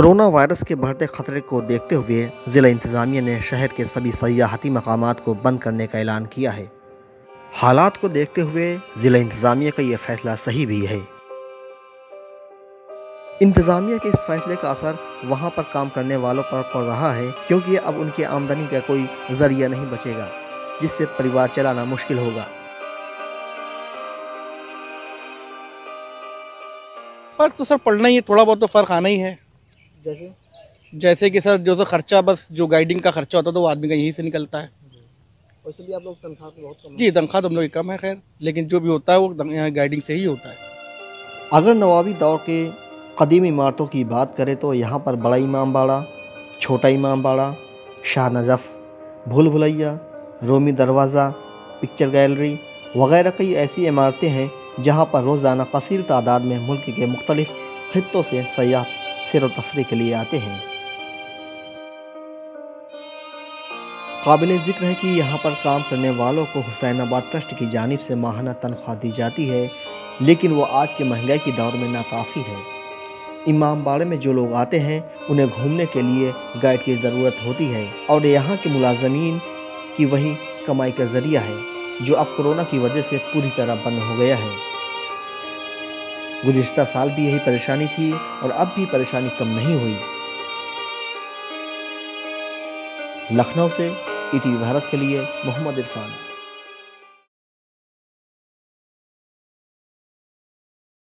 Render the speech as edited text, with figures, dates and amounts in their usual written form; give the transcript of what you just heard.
Corona virus के बढ़ते खतरे को देखते हुए ज़िला इंतज़ामिया ने शहर के सभी सयाहती मकामात को बंद करने का ऐलान किया है। हालात को देखते हुए ज़िला इंतज़ामिया का यह फैसला सही भी है। इंतज़ामिया के इस फैसले का असर वहां पर काम करने वालों पर पड़ रहा है, क्योंकि अब उनकी आमदनी का कोई जरिया नहीं बचेगा, जिससे परिवार चलाना मुश्किल होगा। फ़र्क तो सर पड़ना ही है, थोड़ा बहुत तो फ़र्क आना ही है। जैसे कि सर जो खर्चा, बस जो गाइडिंग का खर्चा होता है तो वो आदमी का यहीं से निकलता है। वैसे भी आप लोग तनख्वाह तो बहुत कम है। जी, तनख्वाह तो हम लोग की कम है खैर, लेकिन जो भी होता है वो यहाँ गाइडिंग से ही होता है। अगर नवाबी दौर के कदीम इमारतों की बात करें तो यहाँ पर बड़ा इमाम बाड़ा, छोटा इमाम बाड़ा, शाह नजफ़, भूल भुलैया, रोमी दरवाज़ा, पिक्चर गैलरी वगैरह कई ऐसी इमारतें हैं जहाँ पर रोज़ाना कसीर तादाद में मुल्क के मुख्तलिफ़ खित्तों से सयाह सैर व तफरीह के लिए आते हैं। काबिल ज़िक्र है कि यहाँ पर काम करने वालों को हुसैनाबाद ट्रस्ट की जानिब से माहाना तनख्वाह दी जाती है, लेकिन वो आज के महंगाई के दौर में नाकाफ़ी है। इमाम बाड़े में जो लोग आते हैं उन्हें घूमने के लिए गाइड की ज़रूरत होती है, और यहाँ के मुलाजमीन की वही कमाई का ज़रिया है, जो अब कोरोना की वजह से पूरी तरह बंद हो गया है। गुज़िश्ता साल भी यही परेशानी थी और अब भी परेशानी कम नहीं हुई। लखनऊ से ईटीवी भारत के लिए मोहम्मद इरफान।